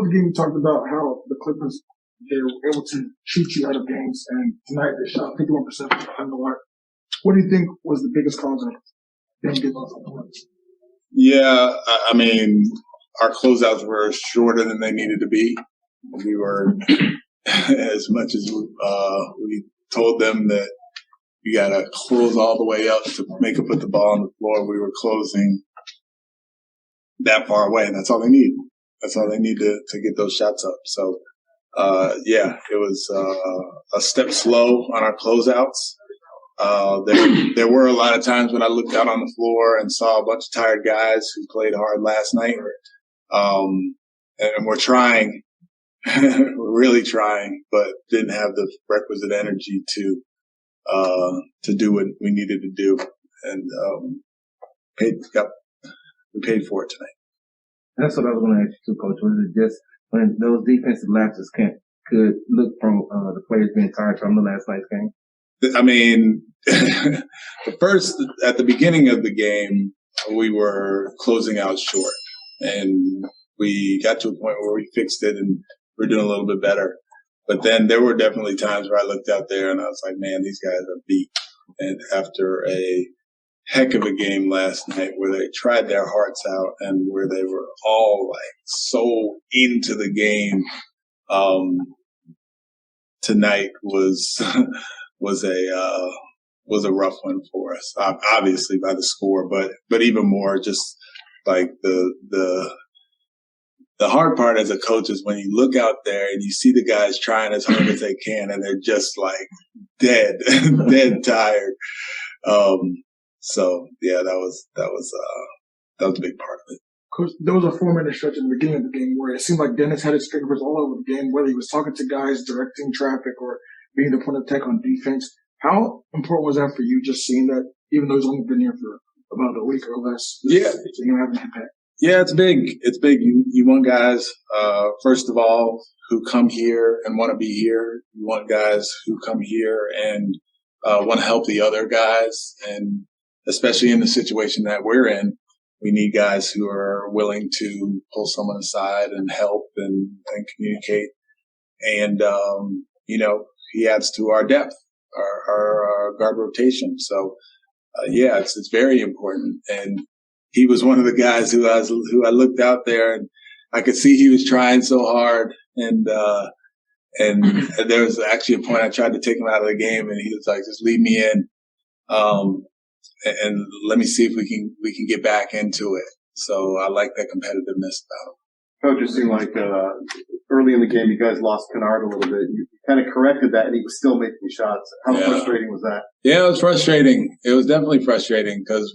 Before the game, we talked about how the Clippers, they were able to shoot you out of games, and tonight they shot 51% from the line. What do you think was the biggest cause of them getting those points? Yeah, I mean, our closeouts were shorter than they needed to be. We were, as much as we told them that you got to close all the way up to make them put the ball on the floor, we were closing that far away, and that's all they need. That's all they need to get those shots up. So, yeah, it was a step slow on our closeouts. There were a lot of times when I looked out on the floor and saw a bunch of tired guys who played hard last night. And we're trying, we're really trying, but didn't have the requisite energy to do what we needed to do. And we paid for it tonight. That's what I was going to ask you too, Coach. Was it just when those defensive lapses could look from the players being tired from the last night's game? I mean, at the beginning of the game, we were closing out short, and we got to a point where we fixed it and we're doing a little bit better. But then there were definitely times where I looked out there and I was like, man, these guys are beat. And after a heck of a game last night where they tried their hearts out and where they were all like so into the game, tonight was a rough one for us. Obviously by the score, but even more just like the hard part as a coach is when you look out there and you see the guys trying as hard as they can and they're just like dead tired. So yeah, that was a big part of it. Coach, there was a 4-minute stretch in the beginning of the game where it seemed like Dennis had his fingers all over the game, whether he was talking to guys, directing traffic, or being the point of attack on defense. How important was that for you, just seeing that, even though he's only been here for about a week or less? Yeah. It's having an impact. Yeah, it's big. It's big. You want guys, first of all, who come here and want to be here. You want guys who come here and want to help the other guys. And especially in the situation that we're in, we need guys who are willing to pull someone aside and help and communicate. And, he adds to our depth, our guard rotation. So, yeah, it's very important. And he was one of the guys who I looked out there and I could see he was trying so hard. And there was actually a point I tried to take him out of the game and he was like, just leave me in. And let me see if we can get back into it. So I like that competitiveness about him. Coach, it seemed like early in the game you guys lost Kennard a little bit. You kind of corrected that, and he was still making shots. How frustrating was that? Yeah, it was frustrating. It was definitely frustrating because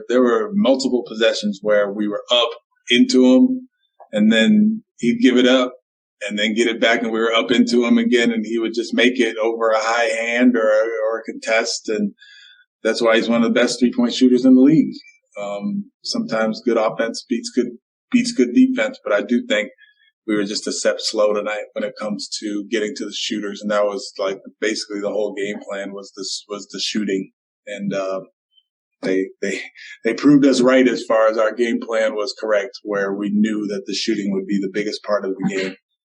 there were multiple possessions where we were up into him, and then he'd give it up, and then get it back, and we were up into him again, and he would just make it over a high hand or a contest, and that's why he's one of the best 3-point shooters in the league. Sometimes good offense beats good defense, but I do think we were just a step slow tonight when it comes to getting to the shooters, and that was like basically the whole game plan was the shooting, and they proved us right as far as our game plan was correct, where we knew that the shooting would be the biggest part of the game,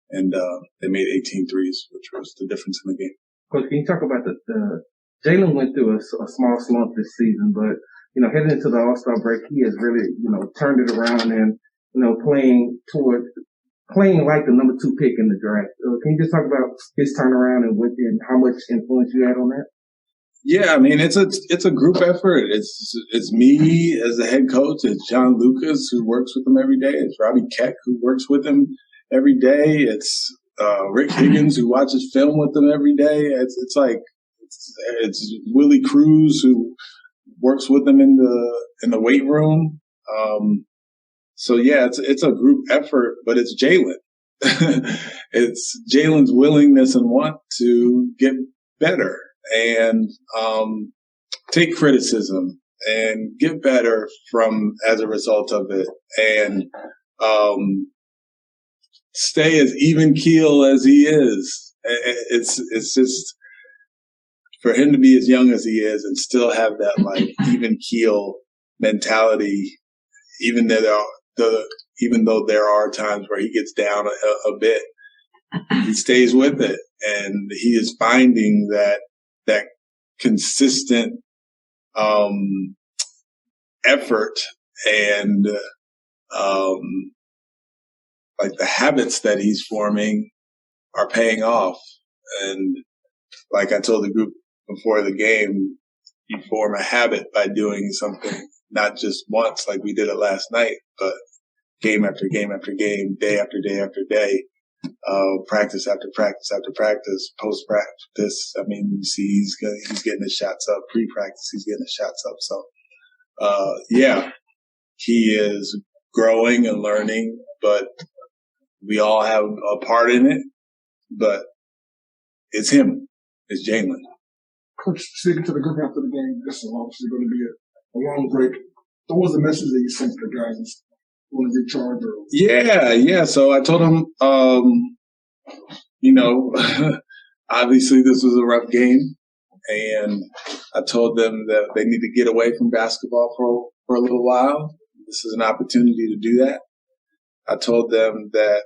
and they made 18 threes, which was the difference in the game. Coach, can you talk about the Jalen went through a small slump this season, but heading into the All-Star break, he has really turned it around and playing like the number 2 pick in the draft. Can you just talk about his turnaround and how much influence you had on that? Yeah, I mean it's a group effort. It's me as the head coach. It's John Lucas who works with him every day. It's Robbie Keck who works with him every day. It's Rick Higgins who watches film with them every day. It's Willie Cruz who works with them in the weight room. So yeah, it's a group effort, but it's Jalen. It's Jalen's willingness and want to get better and take criticism and get better as a result of it, and stay as even keel as he is. It's just for him to be as young as he is and still have that like even keel mentality, even though even though there are times where he gets down a bit, he stays with it, and he is finding that consistent effort and like the habits that he's forming are paying off. And like I told the group before the game, you form a habit by doing something, not just once like we did it last night, but game after game after game, day after day after day, practice after practice after practice, post practice. I mean, you see he's getting his shots up. Pre-practice, he's getting his shots up. So, yeah, he is growing and learning, but we all have a part in it. But it's him. It's Jalen. Coach, speaking to the group after the game, this is obviously going to be a long break. What was the message that you sent to the guys want to recharge? Yeah. So I told them, obviously this was a rough game, and I told them that they need to get away from basketball for a little while. This is an opportunity to do that. I told them that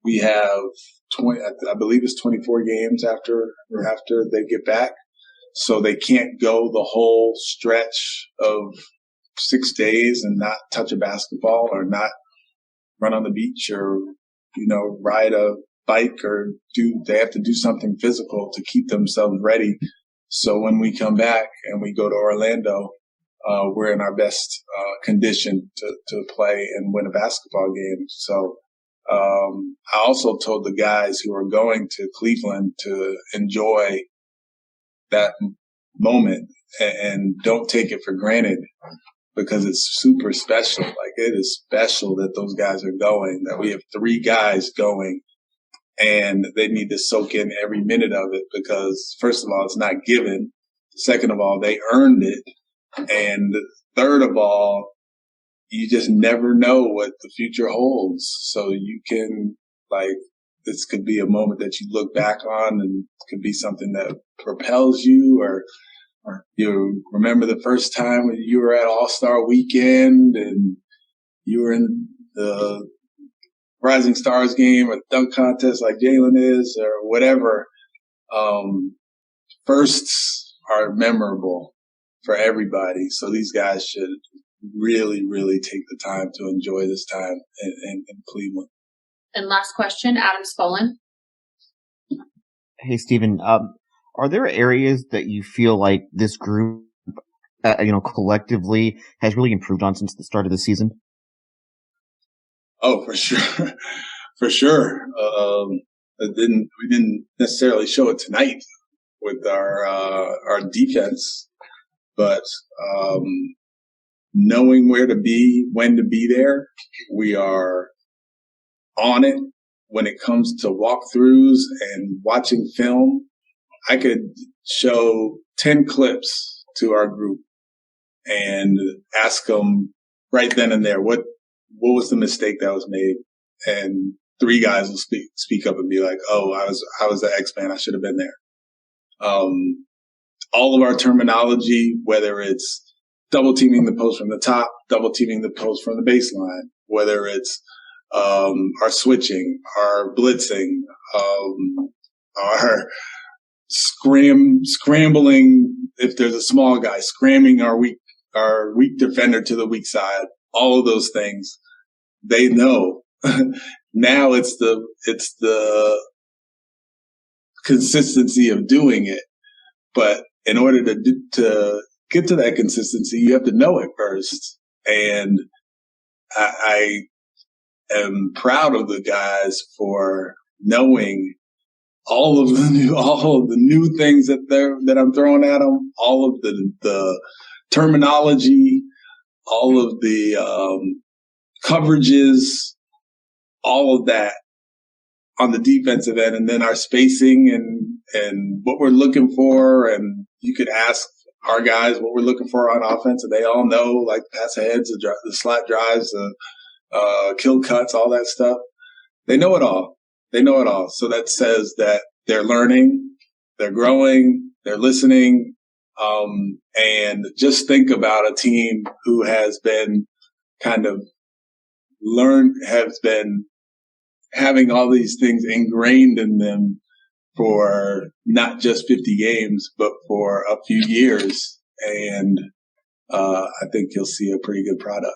we have 20, I believe it's 24 games after they get back. So they can't go the whole stretch of 6 days and not touch a basketball or not run on the beach or, ride a bike or they have to do something physical to keep themselves ready. So when we come back and we go to Orlando, we're in our best condition to play and win a basketball game. So I also told the guys who are going to Cleveland to enjoy that moment and don't take it for granted because it's super special. Like, it is special that those guys are going, that we have 3 guys going, and they need to soak in every minute of it because, first of all, it's not given. Second of all, they earned it. And third of all, you just never know what the future holds. So you can, this could be a moment that you look back on, and it could be something that propels you, or you remember the first time when you were at All-Star Weekend and you were in the Rising Stars game or dunk contest like Jalen is, or whatever. Firsts are memorable for everybody. So these guys should really, really take the time to enjoy this time in Cleveland. And last question, Adam Spolin. Hey, Stephen, are there areas that you feel like this group, collectively has really improved on since the start of the season? Oh, for sure. For sure. We didn't necessarily show it tonight with our defense, but knowing where to be, when to be there, we are on it when it comes to walkthroughs and watching film. I could show 10 clips to our group and ask them right then and there, what was the mistake that was made? And 3 guys will speak up and be like, oh, I was the X-Man. I should have been there. All of our terminology, whether it's double teaming the post from the top, double teaming the post from the baseline, whether it's our switching, our blitzing, our scrambling if there's a small guy, scrambling our weak defender to the weak side, all of those things, they know. Now it's the consistency of doing it. But in order to get to that consistency, you have to know it first. And I am proud of the guys for knowing all of the new things that I'm throwing at them, all of the terminology, all of the coverages, all of that on the defensive end, and then our spacing and what we're looking for. And you could ask our guys what we're looking for on offense, and they all know, like pass aheads, the slot drives, kill cuts, all that stuff. They know it all. So that says that they're learning, they're growing, they're listening. And just think about a team who has been kind of has been having all these things ingrained in them for not just 50 games, but for a few years. And I think you'll see a pretty good product.